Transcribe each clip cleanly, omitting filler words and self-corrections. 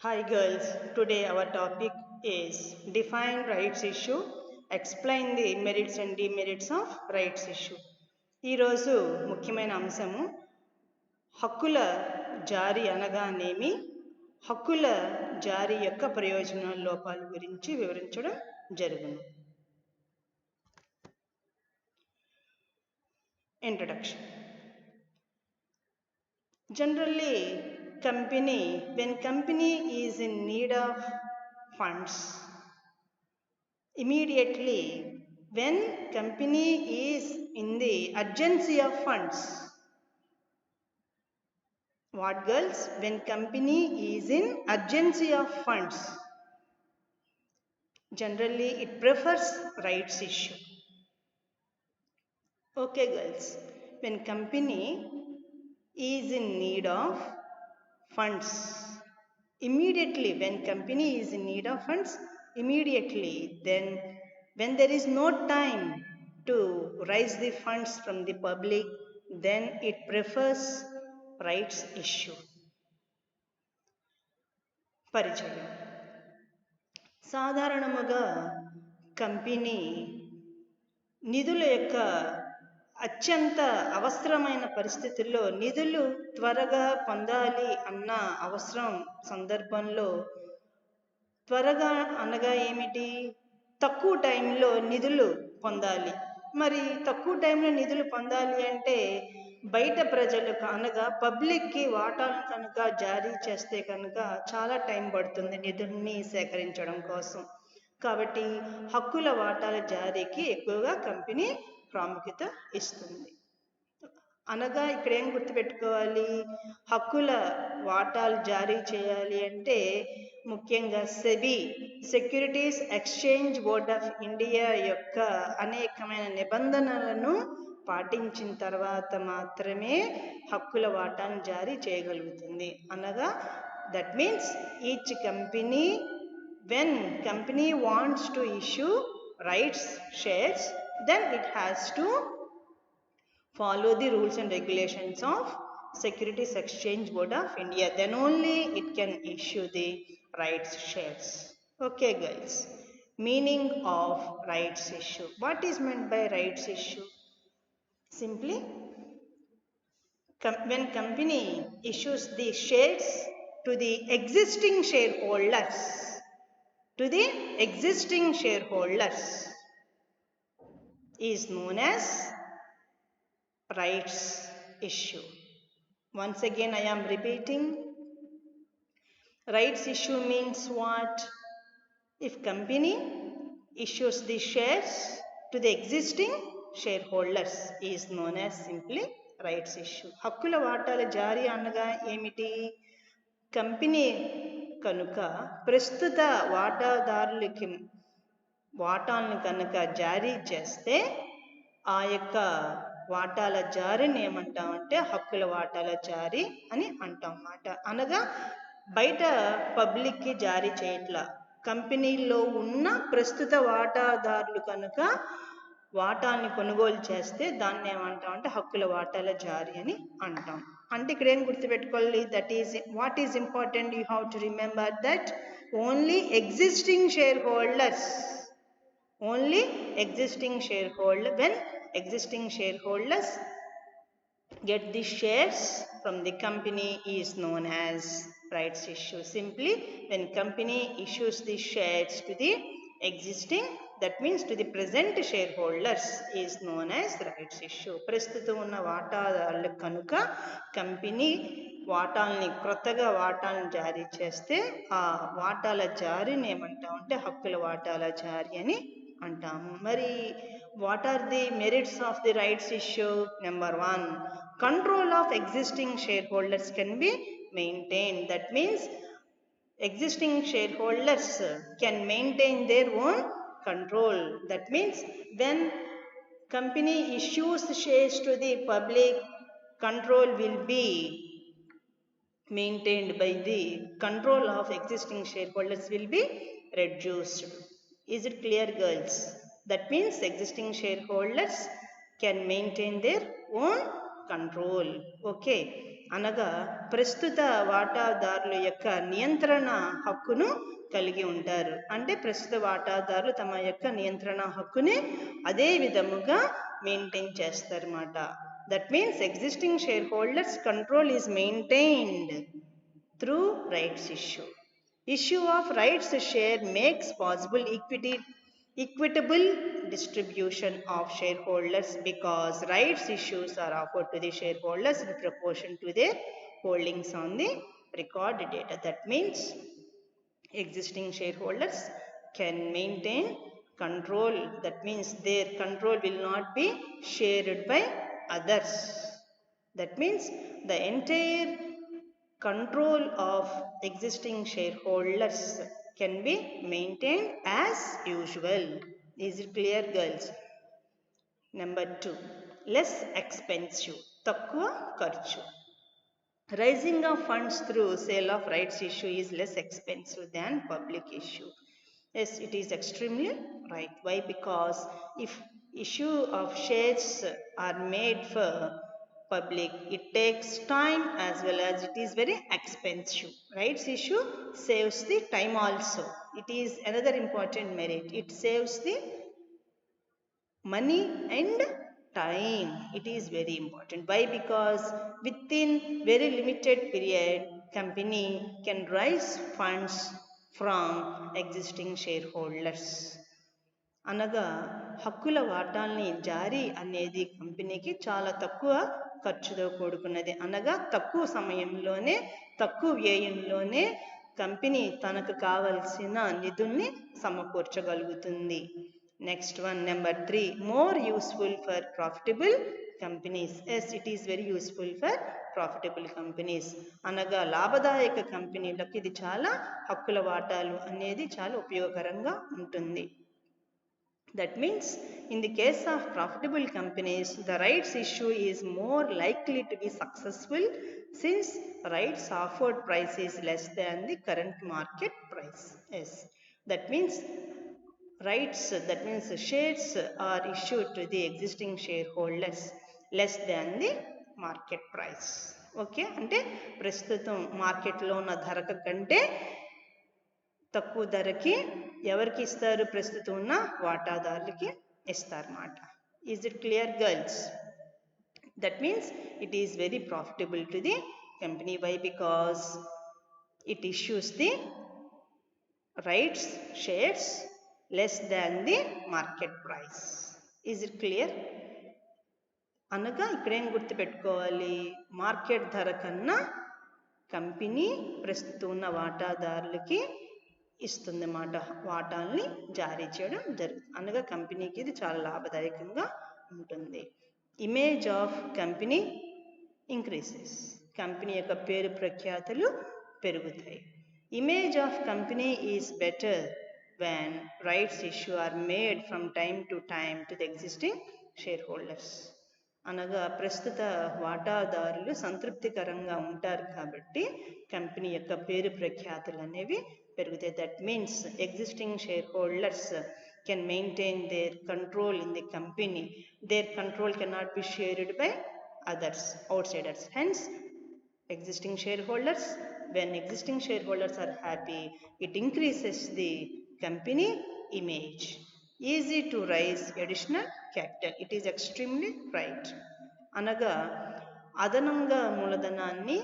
Hi girls, today our topic is define rights issue, explain the merits and demerits of rights issue. ఈరోజు ముఖ్యమైన అంశము హక్కుల జారీ అనగానేమి, హక్కుల జారీ యొక్క ప్రయోజనాల లోపాల గురించి వివరించడం జరుగును. Introduction. Generally, when company is in need of funds, immediately when company is in the urgency of funds, what girls, when company is in urgency of funds, generally it prefers rights issue. Okay girls, when company is in need of funds, immediately when company is in need of funds, immediately then when there is no time to raise the funds from the public, then it prefers rights issue. పరిచయం. సాధారణముగా company నిధుల యొక్క అత్యంత అవసరమైన పరిస్థితుల్లో నిధులు త్వరగా పొందాలి అన్న అవసరం సందర్భంలో, త్వరగా అనగా ఏమిటి, తక్కువ టైంలో నిధులు పొందాలి. మరి తక్కువ టైంలో నిధులు పొందాలి అంటే బయట ప్రజలకు అనగా పబ్లిక్కి వాటాలను కనుక జారీ చేస్తే కనుక చాలా టైం పడుతుంది నిధుల్ని సేకరించడం కోసం. కాబట్టి హక్కుల వాటాల జారీకి ఎక్కువగా కంపెనీ ప్రాముఖ్యత ఇస్తుంది. అనగా ఇక్కడ ఏం గుర్తుపెట్టుకోవాలి, హక్కుల వాటాలు జారీ చేయాలి అంటే ముఖ్యంగా SEBI, securities exchange board of India యొక్క అనేకమైన నిబంధనలను పాటించిన తర్వాత మాత్రమే హక్కుల వాటాను జారీ చేయగలుగుతుంది. అనగా that means each company, when company wants to issue rights shares, then it has to follow the rules and regulations of Securities Exchange Board of India. Then only it can issue the rights shares. Okay girls, meaning of rights issue. What is meant by rights issue? Simply, when company issues the shares to the existing shareholders, is known as rights issue. Once again I am repeating, rights issue means what? If company issues the shares to the existing shareholders, is known as simply rights issue. హక్కుల వాటాల జారీ అనగా ఏమిటి? Company కనుక ప్రస్తుత వాటాదారులకి వాటాలను కనుక జారీ చేస్తే ఆ యొక్క వాటాల జారీని ఏమంటామంటే హక్కుల వాటాల జారీ అని అంటాం అన్నమాట. అనగా బయట పబ్లిక్కి జారీ చేయట్లా, కంపెనీలో ఉన్న ప్రస్తుత వాటాదారులు కనుక వాటాన్ని కొనుగోలు చేస్తే దాన్ని ఏమంటామంటే హక్కుల వాటాల జారీ అని అంటాం. అంటే ఇక్కడ ఏం గుర్తుపెట్టుకోవాలి, that is what is important, you have to remember that only existing share holders, only existing shareholder, when existing shareholders get the shares from the company, is known as rights issue. Simply, when company issues the shares to the existing, that means to the present shareholders, is known as rights issue. ప్రస్తుతం ఉన్న వాటాదారులకు కనుక company వాటాలని క్రొత్తగా వాటాలను జారీ చేస్తే ఆ వాటాల జారీని ఏమంటామంటే హక్కుల వాటాల జారీ అని అంటాము. మరి what are the merits of the rights issue? Number 1, control of existing shareholders can be maintained. That means existing shareholders can maintain their own control. That means when company issues shares to the public, control will be maintained by the control of existing shareholders will be reduced. Is it clear girls? That means existing shareholders can maintain their own control. Okay, అనగా ప్రస్తుత వాటాదారుల యొక్క నియంత్రణ హక్కును కలిగి ఉంటారు. అంటే ప్రస్తుత వాటాదారులు తమ యొక్క నియంత్రణ హక్కుని అదే విధముగా మెయింటైన్ చేస్తారన్నమాట. That means existing share holders control is maintained through rights issue. Issue of rights share makes possible equitable distribution of shareholders because rights issues are offered to the shareholders in proportion to their holdings on the record data. That means existing shareholders can maintain control. That means their control will not be shared by others. That means the entire control of existing shareholders can be maintained as usual. Is it clear, girls? Number 2, less expensive, takkuva kharchu. Raising of funds through sale of rights issue is less expensive than public issue. Yes, it is extremely right. Why? Because if issue of shares are made for public, it takes time as well as it is very expensive. Rights issue saves the time also. It is another important merit. It saves the money and time. It is very important. Why? Because within very limited period, company can raise funds from existing shareholders. అనగా హక్కుల వాటాల్ని జారీ అనేది కంపెనీకి చాలా తక్కువ ఖర్చుతో కూడుకున్నది. అనగా తక్కువ సమయంలోనే తక్కువ వ్యయంలోనే కంపెనీ తనకు కావలసిన నిధుల్ని సమకూర్చగలుగుతుంది. Next one, number 3, more useful for profitable companies. Yes, it is very useful for profitable companies. అనగా లాభదాయక కంపెనీలకు ఇది చాలా హక్కుల వాటాలు అనేది చాలా ఉపయోగకరంగా ఉంటుంది. That means in the case of profitable companies, the rights issue is more likely to be successful since rights offered price is less than the current market price. Yes, that means rights, that means shares are issued to the existing shareholders less than the market price. Okay, అంటే ప్రస్తుతం మార్కెట్లో ఉన్న ధర కంటే తక్కువ ధరకి ఎవరికి ఇస్తారు? ప్రస్తుతం ఉన్న వాటాదారులకి ఇస్తారన్నమాట. Is it clear, girls? That means it is very profitable to the company. Why? Because it issues the rights shares less than the market price. Is it clear? అనగా ఇక్కడేం గుర్తుపెట్టుకోవాలి? మార్కెట్ ధర కన్నా కంపెనీ ప్రస్తుతం ఉన్న వాటాదారులకి ఇస్తుందన్నమాట, వాటాల్ని జారీ చేయడం జరుగుతుంది. అనగా కంపెనీకి ఇది చాలా లాభదాయకంగా ఉంటుంది. Image of company increases, company యొక్క పేరు ప్రఖ్యాతులు పెరుగుతాయి. Image of company is better when rights issue are made from time to the existing shareholders. అనగా ప్రస్తుత వాటాదారులు సంతృప్తికరంగా ఉంటారు కాబట్టి కంపెనీ యొక్క పేరు ప్రఖ్యాతులు అనేవి పెరుగుతాయి. That means existing share holders can maintain their control in the company. There control cannot be shared by others, outsiders. Hence, existing shareholders, when existing shareholders are happy, it increases the company image. Easy to raise additional capital. It is extremely right. అనగా అదనంగా మూలధనాన్ని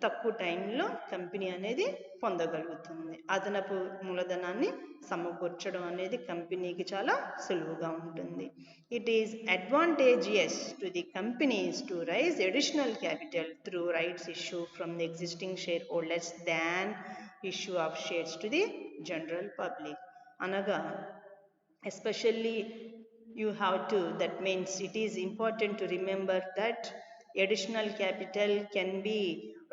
తక్కువ టైంలో company అనేది పొందగలుగుతుంది. అదనపు మూలధనాన్ని సమకూర్చడం అనేది కంపెనీకి చాలా సులువుగా ఉంటుంది. It is advantageous to the companies to raise additional capital through rights issue from the existing shareholders than issue of shares to the general public. అనగా especially you have to, that means it is important to remember that additional capital can be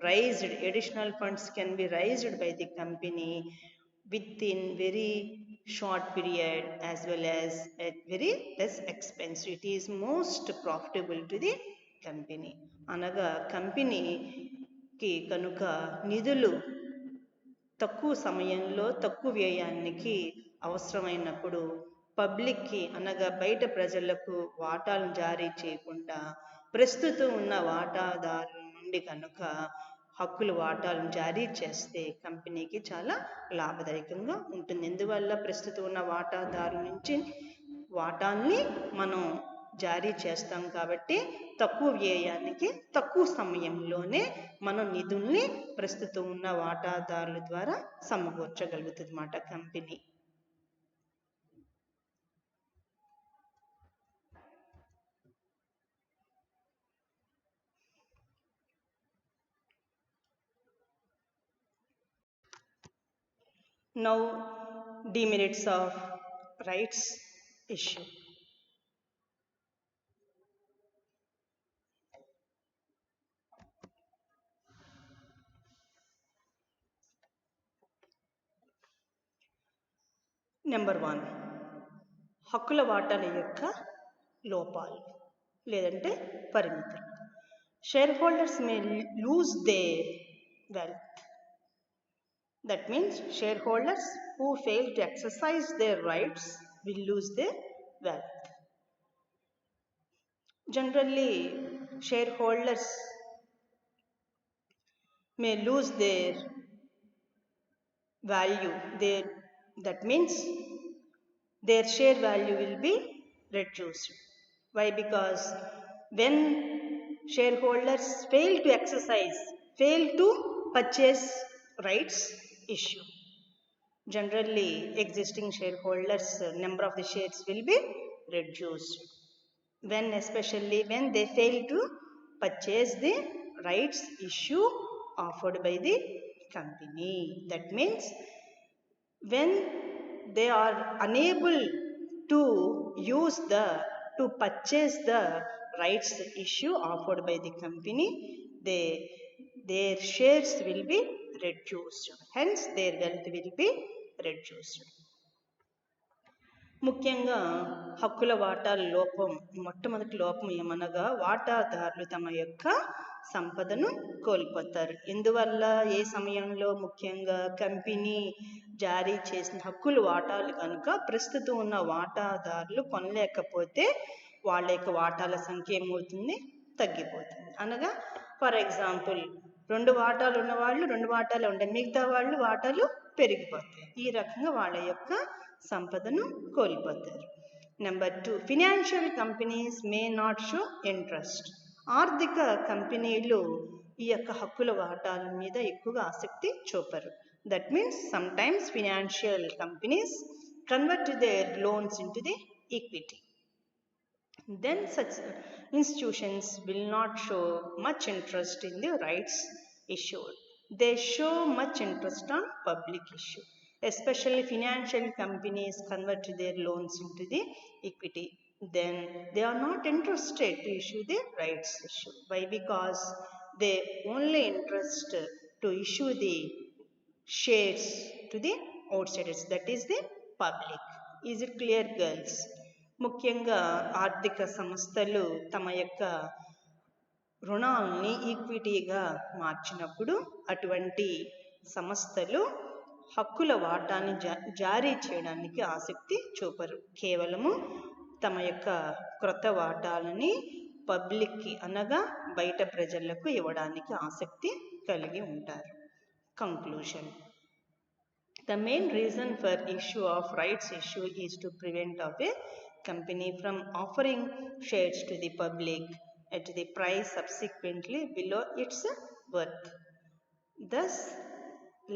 raised, additional funds can be raised by the company within very short period as well as at very less expense. It is most profitable to the company. అనగా కంపెనీకి కనుక నిధులు తక్కువ సమయంలో తక్కువ వ్యయానికి అవసరమైనప్పుడు పబ్లిక్కి అనగా బయట ప్రజలకు వాటాలను జారీ చేయకుండా ప్రస్తుతం ఉన్న వాటాదారుల ఉండి కనుక హక్కుల వాటాలను జారీ చేస్తే కంపెనీకి చాలా లాభదాయకంగా ఉంటుంది. ఎందువల్ల ప్రస్తుతం ఉన్న వాటాదారుల నుంచి వాటాల్ని మనం జారీ చేస్తాం కాబట్టి తక్కువ వ్యయానికి తక్కువ సమయంలోనే మనం నిధుల్ని ప్రస్తుతం ఉన్న వాటాదారుల ద్వారా సమకూర్చగలుగుతుంది అన్నమాట company. Now, demerits of rights issue. Number 1, హక్కుల వాటాల యొక్క లోపాలు లేదంటే పరిమితులు. Share holders may lose their wealth. That means shareholders who fail to exercise their rights will lose their wealth. Generally, shareholders may lose their value. That means their share value will be reduced. Why? Because when shareholders fail to exercise, fail to purchase rights issue, generally existing shareholders number of the shares will be reduced. Especially when they fail to purchase the rights issue offered by the company. That means when they are unable to purchase the rights issue offered by the company, their shares will be reduced. Hence, their wealth will be reduced. ముఖ్యంగా హక్కుల వాటాల లోపం, మొట్టమొదటి లోపం ఏమనగా వాటాదారులు తమ యొక్క సంపదను కోల్పోతారు. ఎందువల్ల? ఏ సమయంలో? ముఖ్యంగా కంపెనీ జారీ చేసిన హక్కుల వాటాలు కనుక ప్రస్తుతం ఉన్న వాటాదారులు కొనలేకపోతే వాళ్ళ యొక్క వాటాల సంఖ్య ఏమవుతుంది? తగ్గిపోతుంది. అనగా ఫర్ ఎగ్జాంపుల్ 2 వాటాలు ఉన్న వాళ్ళు 2 వాటాలు ఉంటాయి, మిగతా వాళ్ళు వాటాలు పెరిగిపోతాయి. ఈ రకంగా వాళ్ళ యొక్క సంపదను కోల్పోతారు. Number 2, financial companies may not show interest. ఆర్థిక కంపెనీలు ఈ యొక్క హక్కుల వాటాల మీద ఎక్కువగా ఆసక్తి చూపరు. That means sometimes financial companies convert their loans into the equity. Then such institutions will not show much interest in the rights issued. They show much interest on public issue. Especially financial companies convert their loans into the equity. Then they are not interested to issue the rights issue. Why? Because they only interest to issue the shares to the outsiders, that is the public. Is it clear, girls? ముఖ్యంగా ఆర్థిక సంస్థలు తమ యొక్క రుణాలని ఈక్విటీగా మార్చినప్పుడు అటువంటి సంస్థలు హక్కుల వాటాన్ని జారీ చేయడానికి ఆసక్తి చూపరు. కేవలము తమ యొక్క క్రొత్త వాటాలని పబ్లిక్కి అనగా బయట ప్రజలకు ఇవ్వడానికి ఆసక్తి కలిగి ఉంటారు. Conclusion. The main reason for issue of rights issue is to prevent of a company from offering shares to the public at the price subsequently below its worth, thus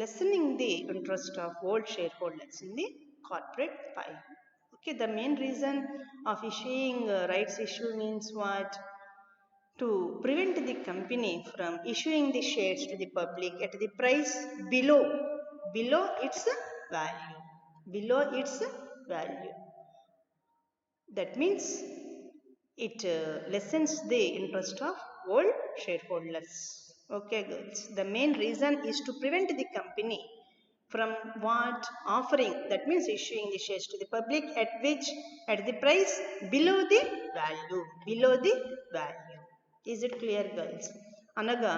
lessening the interest of old shareholders in the corporate pie. Okay, the main reason of issuing rights issue means what? To prevent the company from issuing the shares to the public at the price below its value. Below its value. That means it lessens the interest of old shareholders. Okay, girls. The main reason is to prevent the company from what? Offering, that means issuing the shares to the public at the price below the value. Below the value. Is it clear, girls? అనగా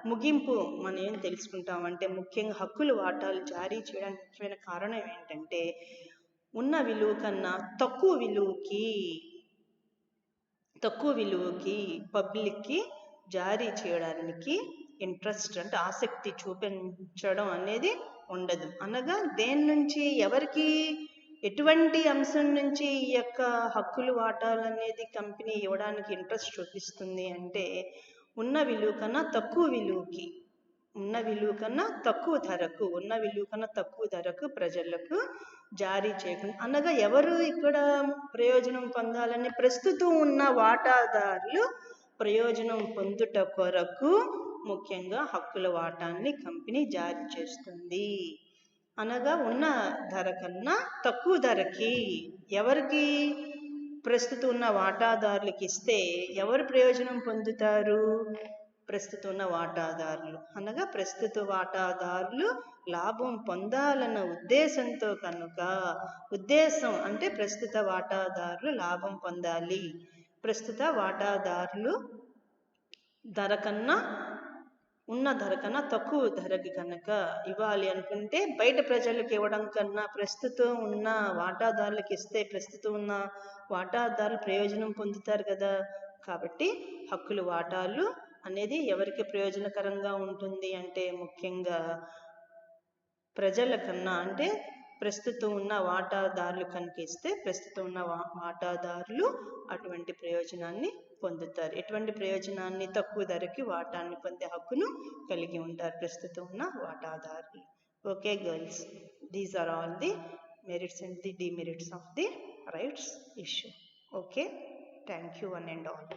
ముగింపు మనం ఏం తెలుసుకుంటామంటే ముఖ్యంగా హక్కుల వాటాలు జారీ చేయడానికి ముఖ్యమైన కారణం ఏంటంటే ఉన్న విలువ కన్నా తక్కువ విలువకి పబ్లిక్కి జారీ చేయడానికి ఇంట్రెస్ట్ అంటే ఆసక్తి చూపించడం అనేది ఉండదు. అనగా దేని నుంచి ఎవరికి ఎటువంటి అంశం నుంచి ఈ యొక్క హక్కులు వాటాలు అనేది కంపెనీ ఇవ్వడానికి ఇంట్రెస్ట్ చూపిస్తుంది అంటే ఉన్న విలువ కన్నా తక్కువ విలువకి, ఉన్న విలువ కన్నా తక్కువ ధరకు ప్రజలకు జారీ చేయకుండా, అనగా ఎవరు ఇక్కడ ప్రయోజనం పొందాలని ప్రస్తుతం ఉన్న వాటాదారులు ప్రయోజనం పొందుట కొరకు ముఖ్యంగా హక్కుల వాటాన్ని కంపెనీ జారీ చేస్తుంది. అనగా ఉన్న ధర కన్నా తక్కువ ధరకి ఎవరికి ప్రస్తుతం ఉన్న వాటాదారులకు ఇస్తే ఎవరు ప్రయోజనం పొందుతారు? ప్రస్తుతం ఉన్న వాటాదారులు. అనగా ప్రస్తుత వాటాదారులు లాభం పొందాలన్న ఉద్దేశంతో కనుక, ఉద్దేశం అంటే ప్రస్తుత వాటాదారులు లాభం పొందాలి, ప్రస్తుత వాటాదారులు ఉన్న ధర కన్నా తక్కువ ధరకి కనుక ఇవ్వాలి అనుకుంటే బయట ప్రజలకు ఇవ్వడం కన్నా ప్రస్తుతం ఉన్న వాటాదారులకు ఇస్తే ప్రస్తుతం ఉన్న వాటాదారులు ప్రయోజనం పొందుతారు కదా. కాబట్టి హక్కులు వాటాలు అనేది ఎవరికి ప్రయోజనకరంగా ఉంటుంది అంటే ముఖ్యంగా ప్రజల కన్నా, అంటే ప్రస్తుతం ఉన్న వాటాదారులు కనుక ఇస్తే ప్రస్తుతం ఉన్న వాటాదారులు అటువంటి ప్రయోజనాన్ని పొందుతారు. ఎటువంటి ప్రయోజనాన్ని? తక్కువ ధరకి వాటాన్ని పొందే హక్కును కలిగి ఉంటారు ప్రస్తుతం ఉన్న వాటాదారులు. Okay girls, these are all the merits and the demerits of the rights issue. Okay, thank you one and all.